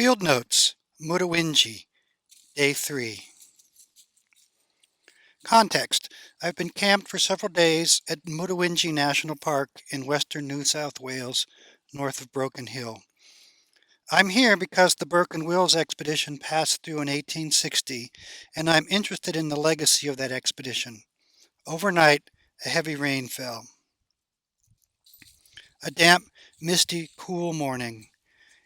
Field Notes, Mutawintji, Day 3. Context: I've been camped for several days at Mutawintji National Park in western New South Wales, north of Broken Hill. I'm here because the Burke and Wills expedition passed through in 1860, and I'm interested in the legacy of that expedition. Overnight, a heavy rain fell. A damp, misty, cool morning.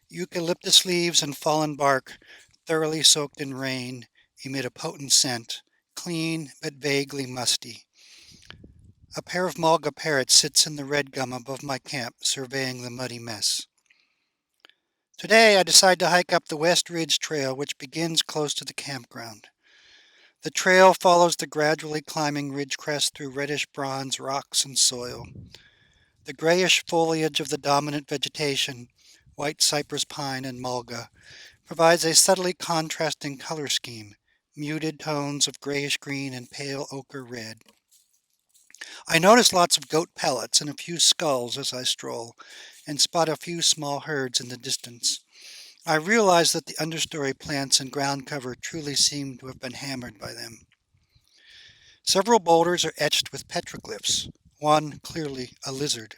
Eucalyptus leaves and fallen bark, thoroughly soaked in rain, emit a potent scent, clean but vaguely musty. A pair of mulga parrots sits in the red gum above my camp, surveying the muddy mess. Today I decide to hike up the West Ridge Trail, which begins close to the campground. The trail follows the gradually climbing ridge crest through reddish bronze rocks and soil. The grayish foliage of the dominant vegetation, white cypress pine and mulga, provides a subtly contrasting color scheme, muted tones of grayish-green and pale ochre red. I notice lots of goat pellets and a few skulls as I stroll, and spot a few small herds in the distance. I realize that the understory plants and ground cover truly seem to have been hammered by them. Several boulders are etched with petroglyphs, one clearly a lizard.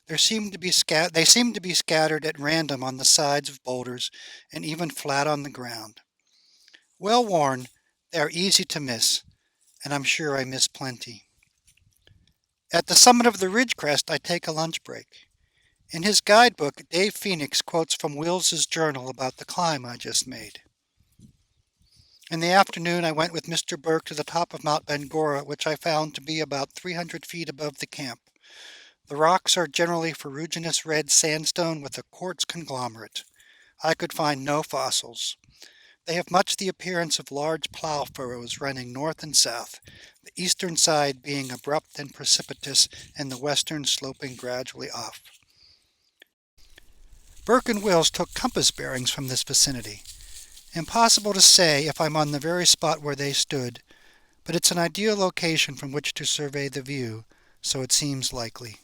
They seem to be scattered at random on the sides of boulders and even flat on the ground. Well worn, they are easy to miss, and I'm sure I miss plenty. At the summit of the ridge crest, I take a lunch break. In his guidebook, Dave Phoenix quotes from Wills's journal about the climb I just made. In the afternoon, I went with Mr. Burke to the top of Mount Bangora, which I found to be about 300 feet above the camp. The rocks are generally ferruginous red sandstone with a quartz conglomerate. I could find no fossils. They have much the appearance of large plow furrows running north and south, the eastern side being abrupt and precipitous and the western sloping gradually off. Burke and Wills took compass bearings from this vicinity. Impossible to say if I'm on the very spot where they stood, but it's an ideal location from which to survey the view, so it seems likely.